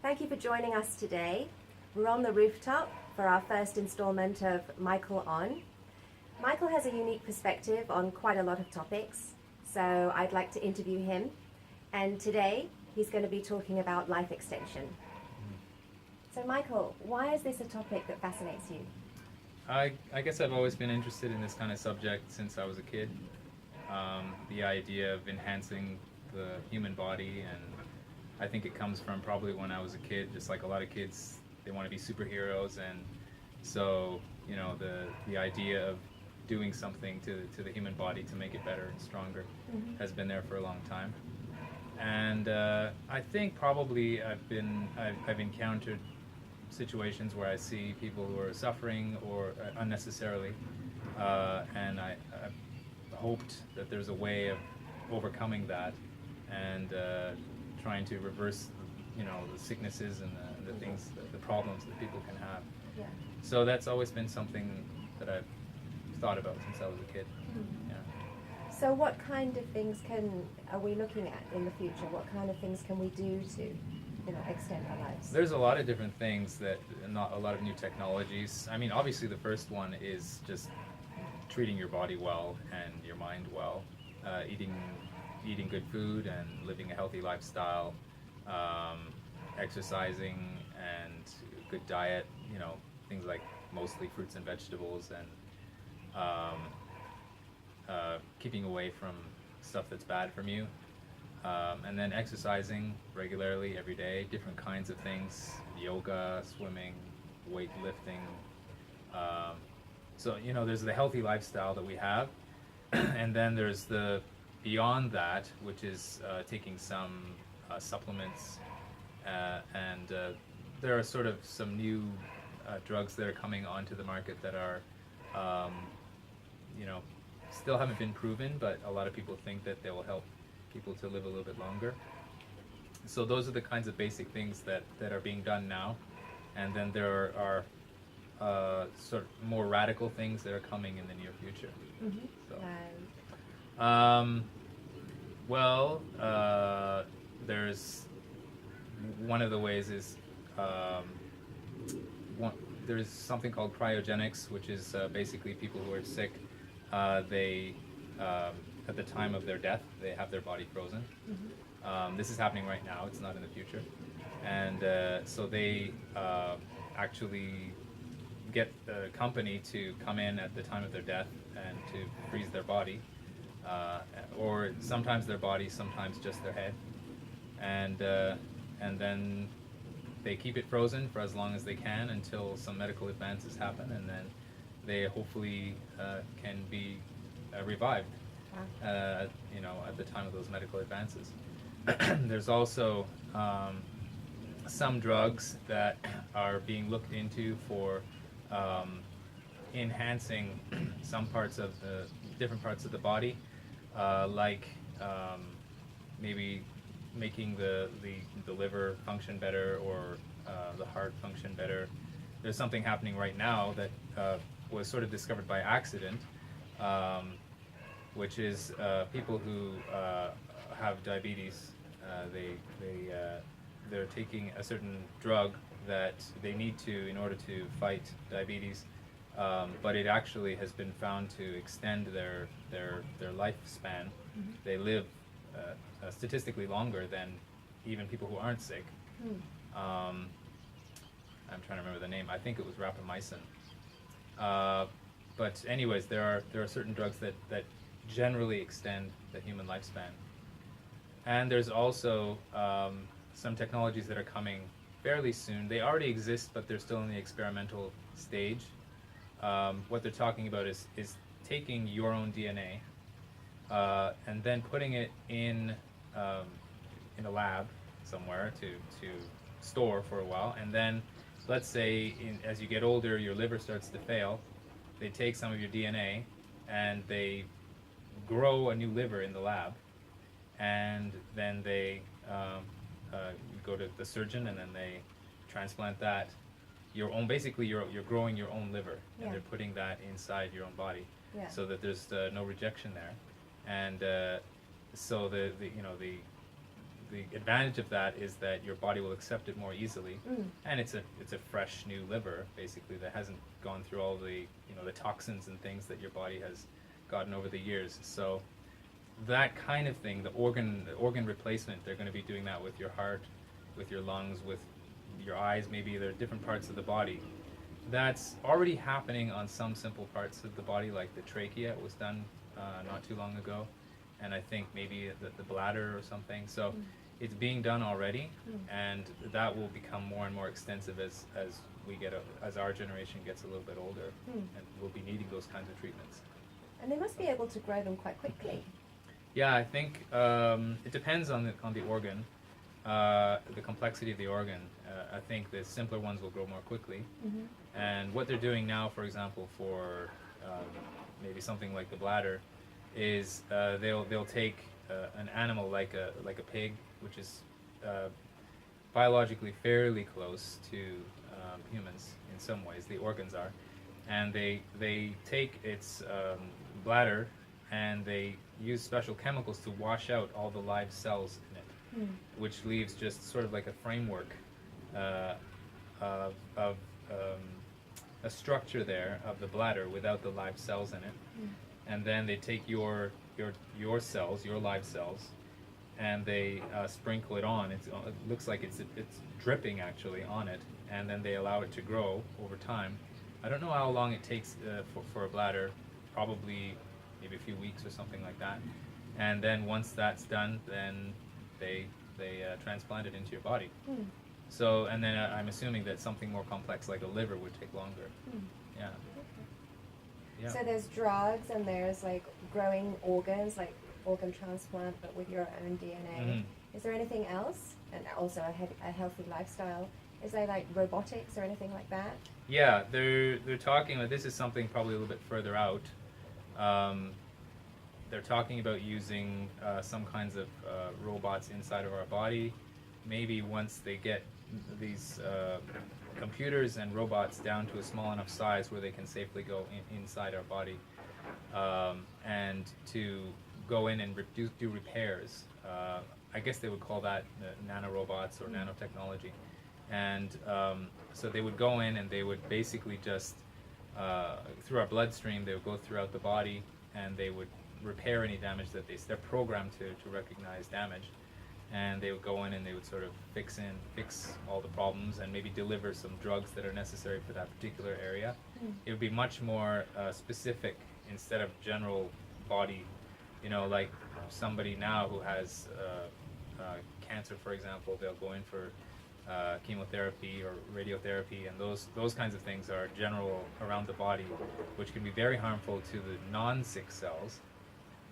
Thank you for joining us today. We're on the rooftop for our first installment of Michael On. Michael has a unique perspective on quite a lot of topics, so I'd like to interview him. And today, he's going to be talking about life extension. So Michael, why is this a topic that fascinates you? I guess I've always been interested in this kind of subject since I was a kid. The idea of enhancing the human body, and I think it comes from probably when I was a kid, just like a lot of kids, they want to be superheroes, and so the idea of doing something to the human body to make it better and stronger has been there for a long time. And I think probably I've encountered situations where I see people who are suffering or unnecessarily, and I've hoped that there's a way of overcoming that and trying to reverse, the sicknesses and the things, the problems that people can have. Yeah. So that's always been something that I've thought about since I was a kid. Yeah. So what kind of things are we looking at in the future? What kind of things can we do to, extend our lives? There's a lot of different things that, not a lot of new technologies. I mean, obviously the first one is just treating your body well and your mind well, eating good food and living a healthy lifestyle, exercising and good diet, things like mostly fruits and vegetables, and keeping away from stuff that's bad from you. And then exercising regularly every day, different kinds of things, yoga, swimming, weightlifting. So, there's the healthy lifestyle that we have. And then there's the beyond that, which is taking some supplements. And there are sort of some new drugs that are coming onto the market that are, still haven't been proven, but a lot of people think that they will help people to live a little bit longer. So those are the kinds of basic things that are being done now. And then there are sort of more radical things that are coming in the near future. Mm-hmm. So, well, there's one of the ways is there's something called cryogenics, which is basically people who are sick. They at the time of their death, they have their body frozen. This is happening right now. It's not in the future. And so they actually get the company to come in at the time of their death and to freeze their body, or sometimes their body, sometimes just their head, and then they keep it frozen for as long as they can until some medical advances happen, and then they hopefully can be revived. At the time of those medical advances. There's also some drugs that are being looked into for enhancing some parts of the different parts of the body, like maybe making the liver function better, or the heart function better. There's something happening right now that was sort of discovered by accident, which is people who have diabetes. They're taking a certain drug that they need to in order to fight diabetes, but it actually has been found to extend their lifespan. They live statistically longer than even people who aren't sick. I'm trying to remember the name. I think it was rapamycin. But anyways, there are certain drugs that generally extend the human lifespan. And there's also some technologies that are coming fairly soon. They already exist, but they're still in the experimental stage. What they're talking about is taking your own DNA and then putting it in a lab somewhere to store for a while. And then, let's say, as you get older, your liver starts to fail. They take some of your DNA and they grow a new liver in the lab, and then they go to the surgeon, and then they transplant that. Basically you're growing your own liver, and Yeah. they're putting that inside your own body, Yeah. so that there's no rejection there, and so the the advantage of that is that your body will accept it more easily, Mm. and it's a fresh new liver basically that hasn't gone through all the the toxins and things that your body has gotten over the years. So that kind of thing, the organ replacement, they're going to be doing that with your heart, with your lungs, with your eyes. Maybe there are different parts of the body. That's already happening on some simple parts of the body, like the trachea was done not too long ago, and I think maybe the bladder or something. So it's being done already, and that will become more and more extensive as we get as our generation gets a little bit older, and we'll be needing those kinds of treatments. And they must be able to grow them quite quickly. Yeah, I think it depends on the organ, the complexity of the organ. I think the simpler ones will grow more quickly. Mm-hmm. And what they're doing now, for example, for maybe something like the bladder, is they'll take an animal like a pig, which is biologically fairly close to humans in some ways. The organs are, and they take its bladder and they use special chemicals to wash out all the live cells in it, which leaves just sort of like a framework of a structure there of the bladder without the live cells in it. And then they take your cells, your live cells, and they sprinkle it on. It looks like it's dripping actually on it, and then they allow it to grow over time. I don't know how long it takes for a bladder, probably maybe a few weeks or something like that. And then once that's done, then they transplant it into your body. So, and then I'm assuming that something more complex like a liver would take longer. Yeah. Yeah. So there's drugs and there's like growing organs, like organ transplant, but with your own DNA. Mhm. Is there anything else? And also a healthy lifestyle. Is there like robotics or anything like that? Yeah, they're talking about, this is something probably a little bit further out. They're talking about using some kinds of robots inside of our body. Maybe once they get these computers and robots down to a small enough size where they can safely go inside our body, and to go in and do repairs. I guess they would call that nanorobots or nanotechnology. And so they would go in and they would basically just, through our bloodstream, they would go throughout the body and they would repair any damage that they're programmed to recognize damage. And they would go in and they would sort of fix all the problems and maybe deliver some drugs that are necessary for that particular area. It would be much more specific instead of general body, like somebody now who has cancer, for example, they'll go in for chemotherapy or radiotherapy, and those kinds of things are general around the body, which can be very harmful to the non-sick cells.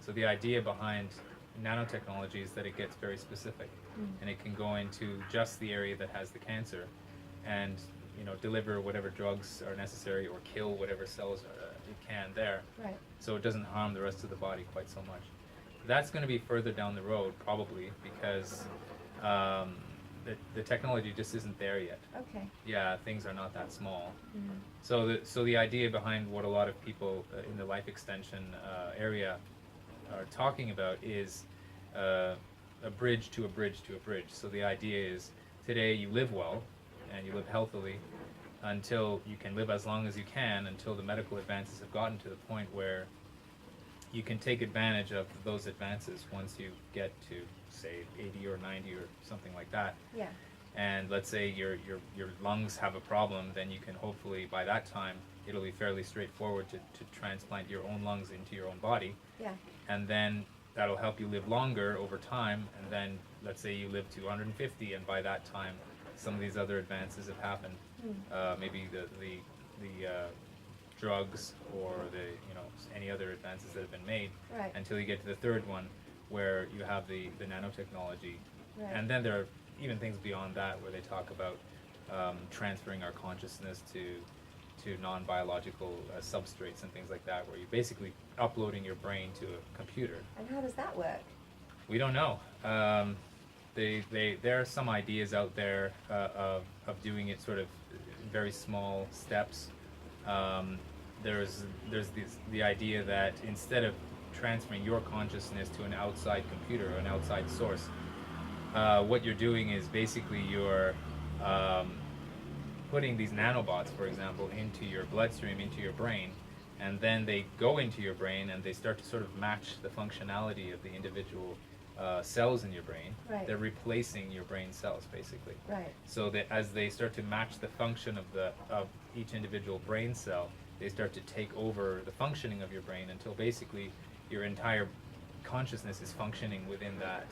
So the idea behind nanotechnology is that it gets very specific, and it can go into just the area that has the cancer, and deliver whatever drugs are necessary or kill whatever cells it can there. Right. So it doesn't harm the rest of the body quite so much. That's going to be further down the road probably because the technology just isn't there yet. Okay. Yeah, things are not that small. So the idea behind what a lot of people in the life extension area are talking about is a bridge to a bridge to a bridge. So the idea is today you live well and you live healthily until you can live as long as you can, until the medical advances have gotten to the point where you can take advantage of those advances once you get to, say, 80 or 90 or something like that. Yeah. And let's say your lungs have a problem, then you can hopefully, by that time, it'll be fairly straightforward to transplant your own lungs into your own body. Yeah. And then that'll help you live longer over time. And then let's say you live to 150, and by that time, some of these other advances have happened. Maybe the drugs or any other advances that have been made, Right. until you get to the third one, where you have the nanotechnology. Right. And then there are even things beyond that where they talk about transferring our consciousness to non-biological substrates and things like that, where you're basically uploading your brain to a computer. And how does that work? We don't know. There are some ideas out there of doing it sort of in very small steps. There's the idea that instead of transferring your consciousness to an outside computer or an outside source, what you're doing is basically you're um, putting these nanobots, for example, into your bloodstream, into your brain, and then they go into your brain and they start to sort of match the functionality of the individual cells in your brain. Right. They're replacing your brain cells, basically. Right. So that as they start to match the function of each individual brain cell, they start to take over the functioning of your brain until basically your entire consciousness is functioning within that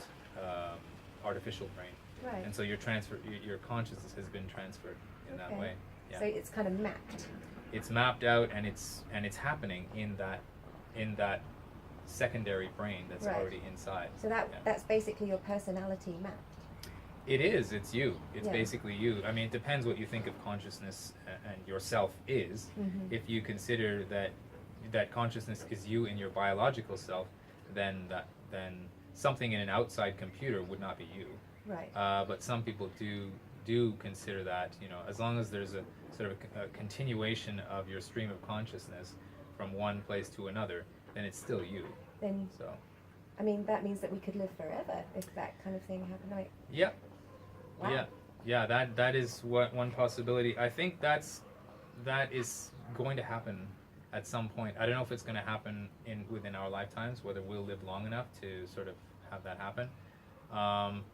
artificial brain. Right. And so your consciousness has been transferred in that way. Yeah. So it's kind of mapped. It's mapped out, and it's happening in that secondary brain that's Right. already inside. So that's basically your personality mapped. It is. It's you. It's Yeah. basically you. I mean, it depends what you think of consciousness and yourself is. Mhm. If you consider that consciousness is you in your biological self, then something in an outside computer would not be you. Right. But some people do consider that, as long as there's a sort of a continuation of your stream of consciousness from one place to another, then it's still you. Then, So, I mean, that means that we could live forever if that kind of thing happened. Like, yeah. wow. Yeah, that is one possibility. I think that is going to happen at some point. I don't know if it's going to happen within our lifetimes, whether we'll live long enough to sort of have that happen.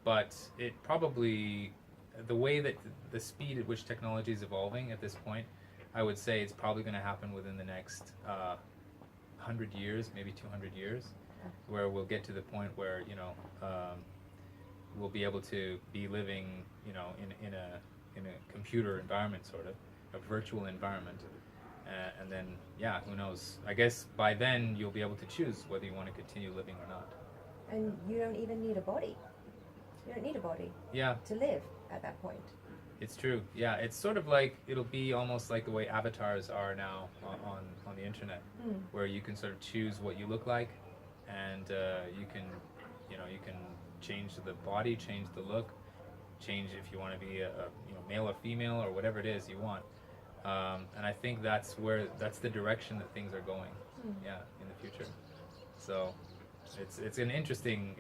But it probably, the way that the speed at which technology is evolving at this point, I would say it's probably going to happen within the next 100 years, maybe 200 years, where we'll get to the point where we'll be able to be living in a computer environment, sort of a virtual environment, and then who knows? I guess by then you'll be able to choose whether you want to continue living or not. And you don't even need a body. You don't need a body Yeah, to live at that point. it's true. Yeah, it's sort of like, it'll be almost like the way avatars are now on the internet, where you can sort of choose what you look like, and you can change the body, change the look, change if you want to be a male or female or whatever it is you want. And I think that's the direction that things are going. Yeah, in the future. So it's an interesting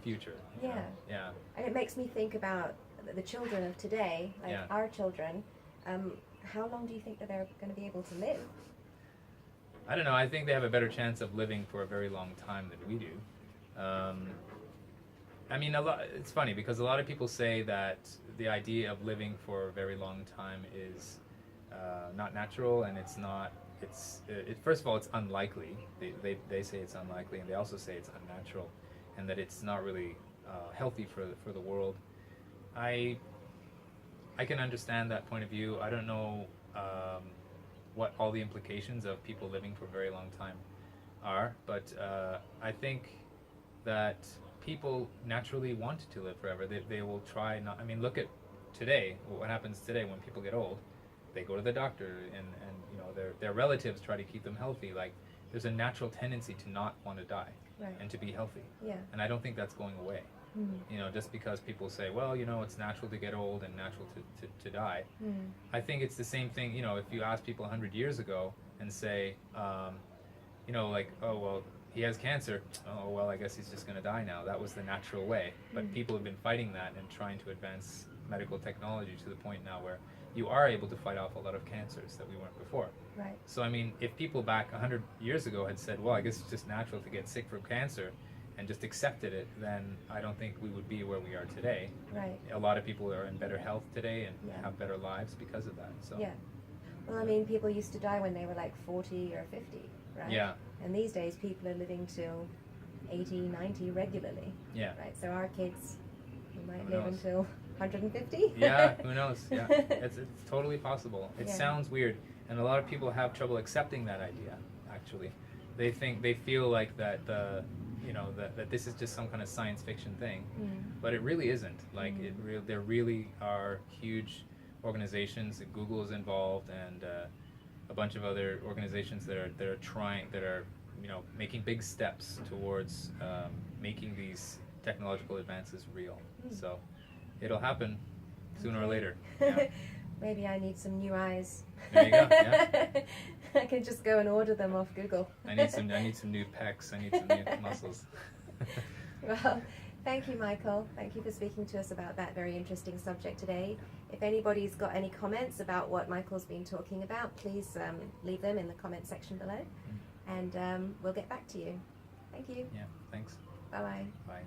future. you know? Yeah. Yeah. And it makes me think about the children of today, like Yeah. our children. How long do you think that they're going to be able to live? I don't know. I think they have a better chance of living for a very long time than we do. I mean, it's funny because a lot of people say that the idea of living for a very long time is not natural, and it's not. First of all, it's unlikely. They say it's unlikely, and they also say it's unnatural, and that it's not really healthy for the world. I can understand that point of view. I don't know what all the implications of people living for a very long time are, but I think that people naturally want to live forever. They will try not. I mean, look at today. What happens today when people get old? They go to the doctor, and their relatives try to keep them healthy. Like, there's a natural tendency to not want to die Right. and to be healthy. Yeah. And I don't think that's going away. Just because people say, well, it's natural to get old and natural to die. I think it's the same thing, if you ask people 100 years ago and say, like, oh, well, he has cancer. Oh, well, I guess he's just going to die now. That was the natural way. But people have been fighting that and trying to advance medical technology to the point now where you are able to fight off a lot of cancers that we weren't before. Right. So, I mean, if people back 100 years ago had said, well, I guess it's just natural to get sick from cancer, and just accepted it, then I don't think we would be where we are today. Right. A lot of people are in better health today and Yeah. have better lives because of that. So Yeah. Well, I mean, people used to die when they were like 40 or 50, right? Yeah. And these days, people are living till 80, 90 regularly. Yeah. Right. So our kids, we might Who live knows? until 150. Yeah, who knows? Yeah, it's totally possible. It Yeah. sounds weird, and a lot of people have trouble accepting that idea. Actually, they feel like that that this is just some kind of science fiction thing, but it really isn't. Like there really are huge organizations. Google is involved, and a bunch of other organizations that are making big steps towards making these technological advances real. So it'll happen sooner or Okay. later. Yeah. Maybe I need some new eyes. There you go, yeah. I can just go and order them off Google. I need some new pecs. I need some new muscles. Well, Thank you, Michael. Thank you for speaking to us about that very interesting subject today. If anybody's got any comments about what Michael's been talking about, please leave them in the comment section below, and we'll get back to you. Thank you. Yeah, thanks. Bye-bye. Bye.